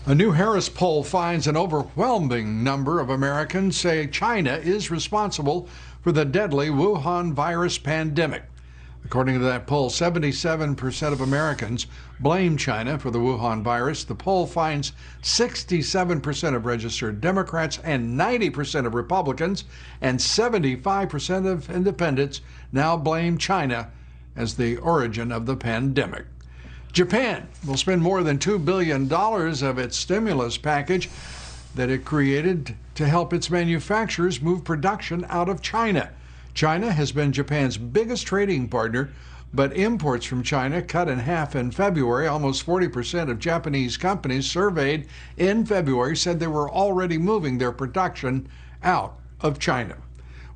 A new Harris poll finds an overwhelming number of Americans say China is responsible for the deadly Wuhan virus pandemic. According to that poll, 77% of Americans blame China for the Wuhan virus. The poll finds 67% of registered Democrats and 90% of Republicans and 75% of independents now blame China as the origin of the pandemic. Japan will spend more than $2 billion of its stimulus package that it created to help its manufacturers move production out of China. China has been Japan's biggest trading partner, but imports from China cut in half in February. Almost 40% of Japanese companies surveyed in February said they were already moving their production out of China.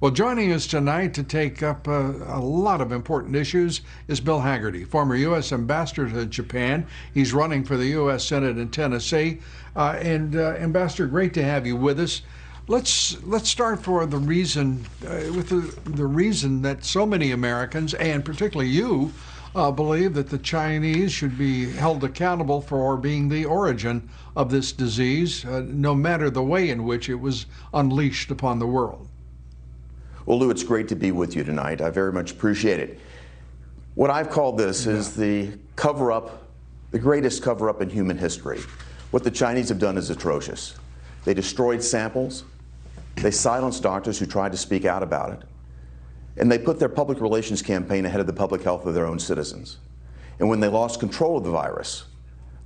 Well, joining us tonight to take up a lot of important issues is Bill Hagerty, former U.S. ambassador to Japan. He's running for the U.S. Senate in Tennessee. Ambassador, great to have you with us. Let's start for the reason with the reason that so many Americans, and particularly you, believe that the Chinese should be held accountable for being the origin of this disease, no matter the way in which it was unleashed upon the world. Well, Lou, it's great to be with you tonight. I very much appreciate it. What I've called this is the cover-up, the greatest cover-up in human history. What the Chinese have done is atrocious. They destroyed samples, they silenced doctors who tried to speak out about it, and they put their public relations campaign ahead of the public health of their own citizens. And when they lost control of the virus,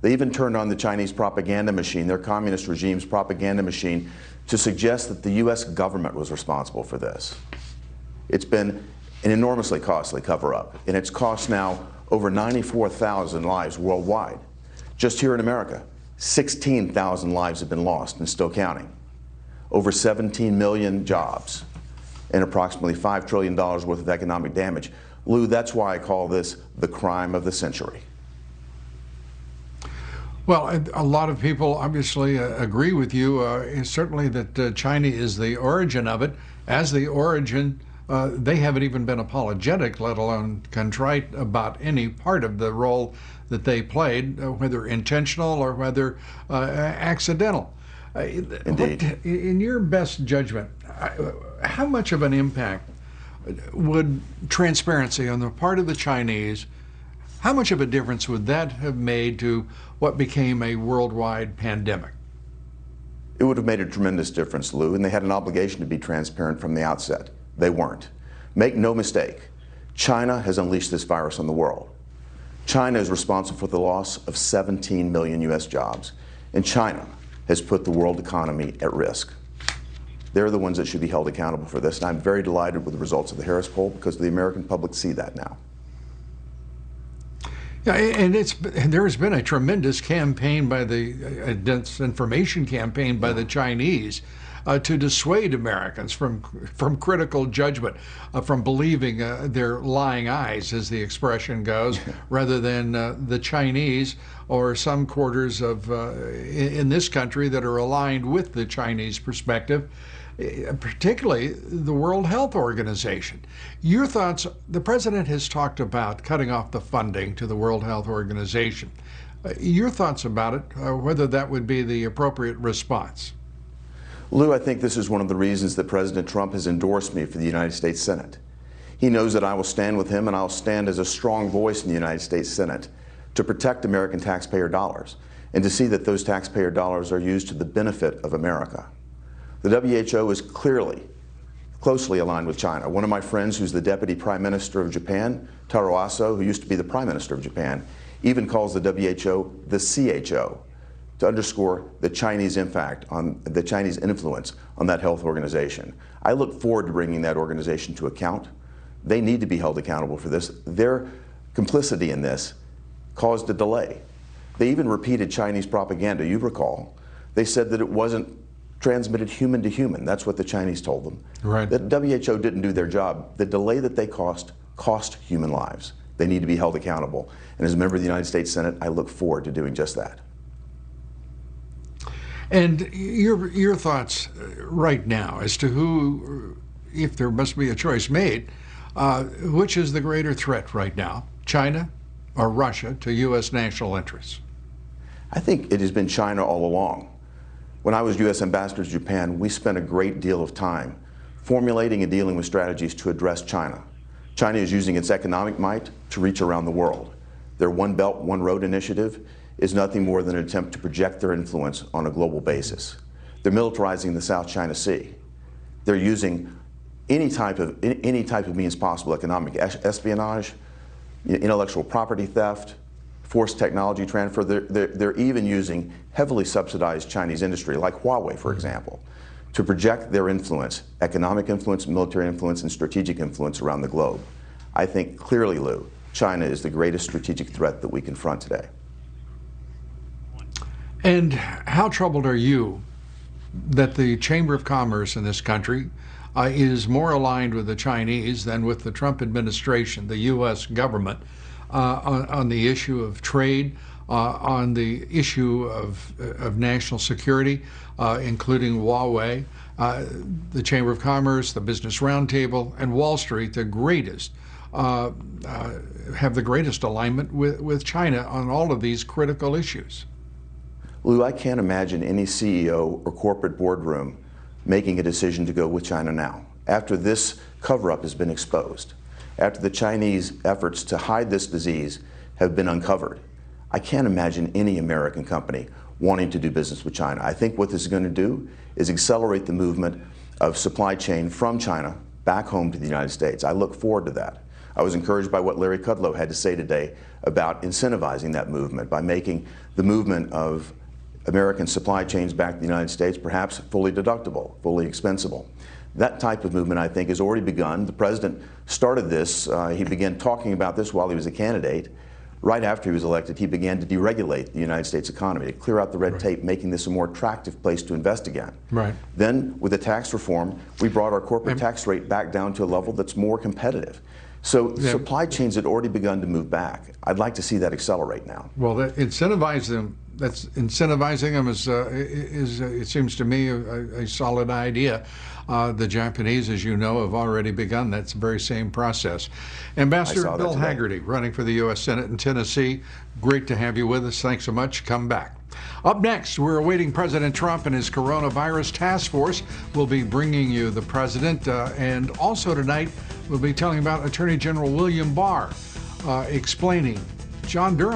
they even turned on the Chinese propaganda machine, their communist regime's propaganda machine, to suggest that the U.S. government was responsible for this. It's been an enormously costly cover-up, and it's cost now over 94,000 lives worldwide. Just here in America, 16,000 lives have been lost and still counting. Over 17 million jobs and approximately $5 trillion worth of economic damage. Lou, that's why I call this the crime of the century. Well, a lot of people obviously agree with you, certainly that China is the origin of it. As the origin, they haven't even been apologetic, let alone contrite about any part of the role that they played, whether intentional or whether accidental. Indeed. In your best judgment, how much of an impact would transparency on the part of the Chinese, how much of a difference would that have made to what became a worldwide pandemic? It would have made a tremendous difference, Lou, and they had an obligation to be transparent from the outset. They weren't. Make no mistake, China has unleashed this virus on the world. China is responsible for the loss of 17 million U.S. jobs, and China has put the world economy at risk. They're the ones that should be held accountable for this, and I'm very delighted with the results of the Harris poll because the American public see that now. Yeah, and there's been a tremendous campaign by the disinformation campaign by the Chinese to dissuade Americans from critical judgment, from believing their lying eyes, as the expression goes, rather than the Chinese or some quarters of in this country that are aligned with the Chinese perspective, particularly the World Health Organization. Your thoughts? The president has talked about cutting off the funding to the World Health Organization. Your thoughts about it, whether that would be the appropriate response? Lou, I think this is one of the reasons that President Trump has endorsed me for the United States Senate. He knows that I will stand with him, and I'll stand as a strong voice in the United States Senate to protect American taxpayer dollars and to see that those taxpayer dollars are used to the benefit of America. The WHO is closely aligned with China. One of my friends, who's the Deputy Prime Minister of Japan, Taro Aso, who used to be the Prime Minister of Japan, even calls the WHO the CHO, to underscore the Chinese impact on the Chinese influence on that health organization. I look forward to bringing that organization to account. They need to be held accountable for this. Their complicity in this caused a delay. They even repeated Chinese propaganda, you recall. They said that it wasn't transmitted human to human. That's what the Chinese told them. Right. That WHO didn't do their job. The delay that they cost human lives. They need to be held accountable. And as a member of the United States Senate, I look forward to doing just that. And your thoughts right now as to who, if there must be a choice made, which is the greater threat right now, China or Russia, to U.S. national interests? I think it has been China all along. When I was U.S. Ambassador to Japan, we spent a great deal of time formulating and dealing with strategies to address China. China is using its economic might to reach around the world. Their One Belt, One Road initiative is nothing more than an attempt to project their influence on a global basis. They're militarizing the South China Sea. They're using any type of means possible, economic espionage, intellectual property theft, forced technology transfer. They're even using heavily subsidized Chinese industry, like Huawei, for example, to project their influence, economic influence, military influence, and strategic influence around the globe. I think clearly, Lou, China is the greatest strategic threat that we confront today. And how troubled are you that the Chamber of Commerce in this country is more aligned with the Chinese than with the Trump administration, the U.S. government, on the issue of trade, on the issue of national security, including Huawei, the Chamber of Commerce, the Business Roundtable, and Wall Street, the greatest, have the greatest alignment with China on all of these critical issues? Lou, I can't imagine any CEO or corporate boardroom making a decision to go with China now, after this cover-up has been exposed, after the Chinese efforts to hide this disease have been uncovered. I can't imagine any American company wanting to do business with China. I think what this is going to do is accelerate the movement of supply chain from China back home to the United States. I look forward to that. I was encouraged by what Larry Kudlow had to say today about incentivizing that movement by making the movement of American supply chains back to the United States perhaps fully deductible, fully expensible. That type of movement, I think, has already begun. The president started this. He began talking about this while he was a candidate. Right after he was elected, he began to deregulate the United States economy, to clear out the red tape, making this a more attractive place to invest again. Right. Then, with the tax reform, we brought our corporate tax rate back down to a level that's more competitive. So supply chains had already begun to move back. I'd like to see that accelerate now. Well, incentivizing them is it seems to me, a solid idea. The Japanese, as you know, have already begun that very same process. Ambassador Bill Hagerty, running for the U.S. Senate in Tennessee, great to have you with us. Thanks so much. Come back. Up next, we're awaiting President Trump and his coronavirus task force. We'll be bringing you the president, and also tonight we'll be telling about Attorney General William Barr explaining John Durham